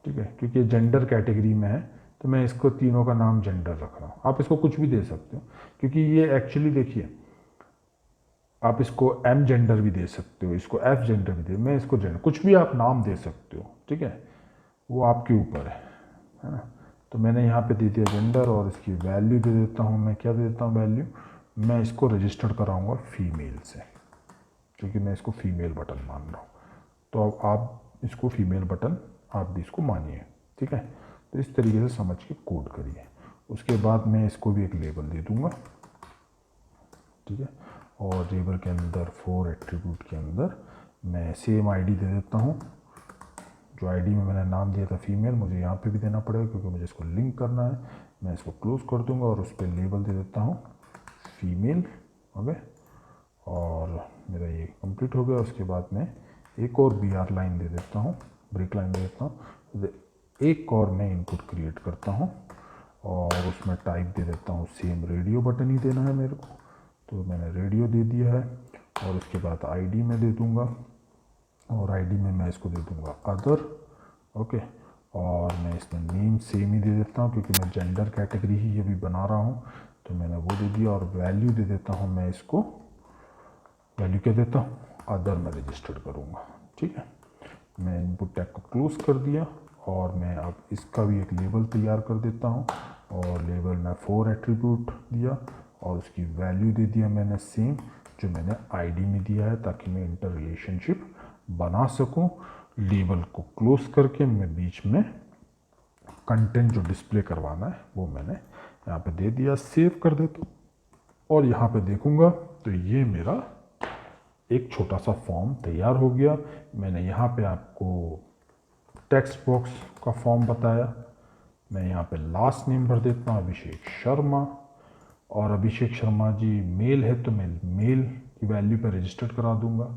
ठीक है, क्योंकि जेंडर कैटेगरी में है तो मैं इसको तीनों का नाम जेंडर रख रहा हूँ। आप इसको कुछ भी दे सकते हो क्योंकि ये एक्चुअली देखिए, आप इसको M जेंडर भी दे सकते हो, इसको F जेंडर भी दे, मैं इसको जेंडर, कुछ भी आप नाम दे सकते हो, ठीक है, वो आपके ऊपर है ना। तो मैंने यहाँ पे दे दिया जेंडर और इसकी वैल्यू दे देता हूँ, मैं क्या दे देता हूँ वैल्यू, मैं इसको रजिस्टर्ड कराऊंगा फीमेल से, क्योंकि मैं इसको फीमेल बटन मान रहा हूँ। तो अब आप इसको फीमेल बटन आप भी इसको मानिए, ठीक है। तो इस तरीके से समझ के कोड करिए। उसके बाद मैं इसको भी एक लेबल दे दूँगा, ठीक है। और लेबल के अंदर 4 एट्रीब्यूट के अंदर मैं सेम आईडी दे देता हूँ, जो आईडी में मैंने नाम दिया था फीमेल, मुझे यहाँ पे भी देना पड़ेगा क्योंकि मुझे इसको लिंक करना है। मैं इसको क्लोज कर दूंगा और उस पर लेबल दे देता हूँ फीमेल, ओके। और मेरा ये कंप्लीट हो गया। उसके बाद मैं एक और BR लाइन दे देता हूँ, ब्रेक लाइन दे देता हूँ। एक और मैं इनपुट क्रिएट करता हूँ और उसमें टाइप दे देता हूँ सेम, रेडियो बटन ही देना है मेरे को, तो मैंने रेडियो दे दिया है। और उसके बाद आईडी में दे दूँगा, और आईडी में मैं इसको दे दूँगा अदर, ओके। और मैं इसमें नेम सेम ही दे देता हूँ क्योंकि मैं जेंडर कैटेगरी ही अभी बना रहा हूँ, तो मैंने वो दे दिया और वैल्यू दे देता हूँ मैं इसको, वैल्यू क्या देता हूँ, अदर में रजिस्टर्ड करूँगा। ठीक है, मैं इनपुट टैग को क्लोज कर दिया और मैं अब इसका भी एक लेबल तैयार कर देता हूँ और लेबल में 4 एट्रीब्यूट दिया और उसकी वैल्यू दे दिया मैंने सेम जो मैंने आईडी में दिया है, ताकि मैं इंटर रिलेशनशिप बना सकूँ। लेबल को क्लोज करके मैं बीच में कंटेंट जो डिस्प्ले करवाना है वो मैंने यहाँ पे दे दिया, सेव कर देता हूँ और यहाँ पे देखूँगा तो ये मेरा एक छोटा सा फॉर्म तैयार हो गया। मैंने यहाँ पे आपको टेक्स्ट बॉक्स का फॉर्म बताया, मैं यहाँ पे लास्ट नेम भर देता हूँ अभिषेक शर्मा, और अभिषेक शर्मा जी मेल है तो मैं मेल की वैल्यू पे रजिस्टर्ड करा दूंगा।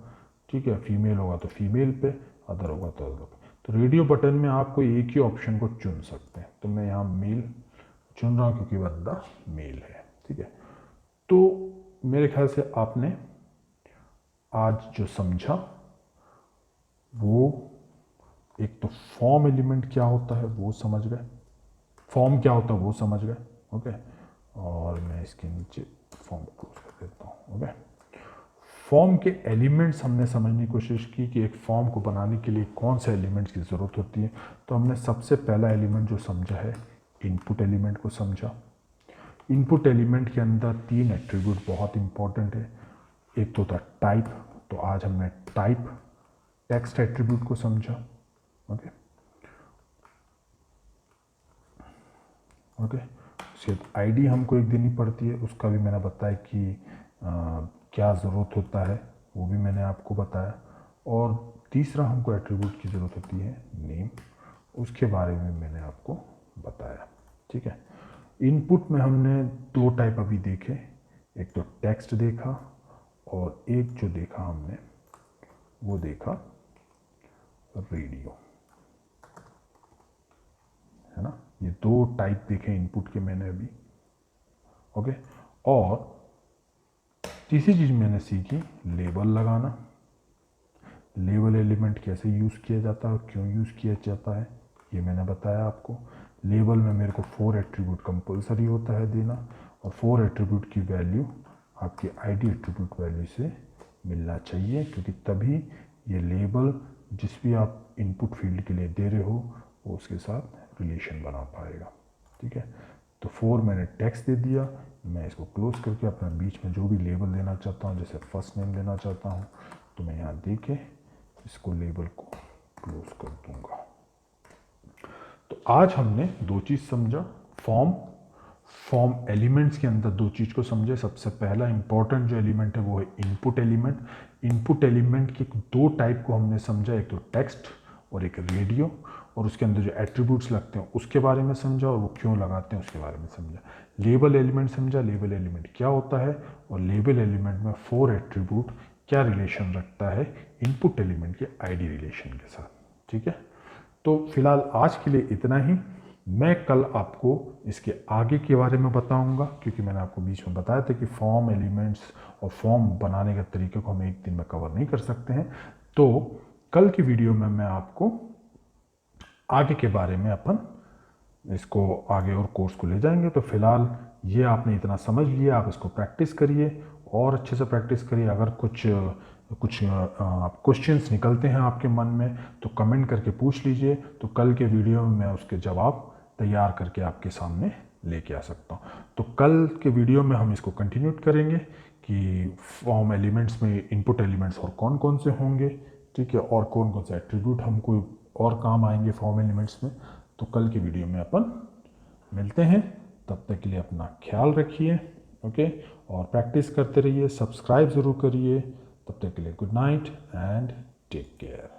ठीक है, फीमेल होगा तो फीमेल पे, अदर होगा तो अदर पे। तो रेडियो बटन में आपको एक ही ऑप्शन को चुन सकते हैं, तो मैं यहाँ मेल चुन रहा हूँ क्योंकि बंदा मेल है। ठीक है, तो मेरे ख्याल से आपने आज जो समझा वो एक तो फॉर्म एलिमेंट क्या होता है वो समझ गए, फॉर्म क्या होता है वो समझ गए। ओके, और मैं इसके नीचे फॉर्म क्लोज कर देता हूँ। ओके, फॉर्म के एलिमेंट्स हमने समझने की कोशिश की कि एक फॉर्म को बनाने के लिए कौन से एलिमेंट्स की ज़रूरत होती है। तो हमने सबसे पहला एलिमेंट जो समझा है इनपुट एलिमेंट को समझा। इनपुट एलिमेंट के अंदर 3 एट्रीब्यूट बहुत इंपॉर्टेंट है। एक तो था टाइप, तो आज हमने टाइप टेक्स्ट एट्रीब्यूट को समझा। ओके ओके, उसके आईडी हमको एक देनी पड़ती है, उसका भी मैंने बताया कि क्या ज़रूरत होता है वो भी मैंने आपको बताया। और तीसरा हमको एट्रीब्यूट की ज़रूरत होती है नेम, उसके बारे में मैंने आपको बताया। ठीक है, इनपुट में हमने 2 टाइप अभी देखे, एक तो टेक्स्ट देखा और एक जो देखा हमने वो देखा रेडियो, है ना। ये 2 टाइप देखे इनपुट के मैंने अभी। ओके, और तीसरी चीज़ मैंने सीखी लेबल लगाना। लेबल एलिमेंट कैसे यूज़ किया जाता है और क्यों यूज़ किया जाता है ये मैंने बताया आपको। लेबल में मेरे को 4 एट्रीब्यूट कंपलसरी होता है देना, और 4 एट्रीब्यूट की वैल्यू आपकी आईडी एट्रीब्यूट वैल्यू से मिलना चाहिए, क्योंकि तभी ये लेबल जिस भी आप इनपुट फील्ड के लिए दे रहे हो वो उसके साथ रिलेशन बना पाएगा। ठीक है, तो 4 मैंने टेक्स्ट दे दिया, मैं इसको क्लोज करके अपना बीच में जो भी लेबल देना चाहता हूँ, जैसे फर्स्ट नेम देना चाहता हूँ तो मैं यहाँ दे के इसको लेबल को क्लोज कर दूंगा। तो आज हमने 2 चीज़ समझा, फॉर्म एलिमेंट्स के अंदर 2 चीज़ को समझे। सबसे पहला इंपॉर्टेंट जो एलिमेंट है वो है इनपुट एलिमेंट। इनपुट एलिमेंट के 2 टाइप को हमने समझा, एक तो टेक्स्ट और एक रेडियो, और उसके अंदर जो एट्रीब्यूट्स लगते हैं उसके बारे में समझा और वो क्यों लगाते हैं उसके बारे में समझा। लेबल एलिमेंट समझा, लेबल एलिमेंट क्या होता है, और लेबल एलिमेंट में 4 एट्रीब्यूट क्या रिलेशन रखता है इनपुट एलिमेंट के आईडी रिलेशन के साथ। ठीक है, तो फिलहाल आज के लिए इतना ही। मैं कल आपको इसके आगे के बारे में बताऊंगा, क्योंकि मैंने आपको बीच में बताया था कि फॉर्म एलिमेंट्स और फॉर्म बनाने के तरीके को हम एक दिन में कवर नहीं कर सकते हैं। तो कल की वीडियो में मैं आपको आगे के बारे में अपन इसको आगे और कोर्स को ले जाएंगे। तो फिलहाल ये आपने इतना समझ लिया, आप इसको प्रैक्टिस करिए और अच्छे से प्रैक्टिस करिए। अगर कुछ क्वेश्चंस निकलते हैं आपके मन में तो कमेंट करके पूछ लीजिए, तो कल के वीडियो में मैं उसके जवाब तैयार करके आपके सामने लेके आ सकता हूँ। तो कल के वीडियो में हम इसको कंटिन्यू करेंगे कि फॉर्म एलिमेंट्स में इनपुट एलिमेंट्स और कौन कौन से होंगे, ठीक है, और कौन कौन से एट्रीब्यूट हमको और काम आएंगे फॉर्म एलिमेंट्स में। तो कल की वीडियो में अपन मिलते हैं, तब तक के लिए अपना ख्याल रखिए। ओके, और प्रैक्टिस करते रहिए, सब्सक्राइब ज़रूर करिए। तब तक के लिए good night and take care.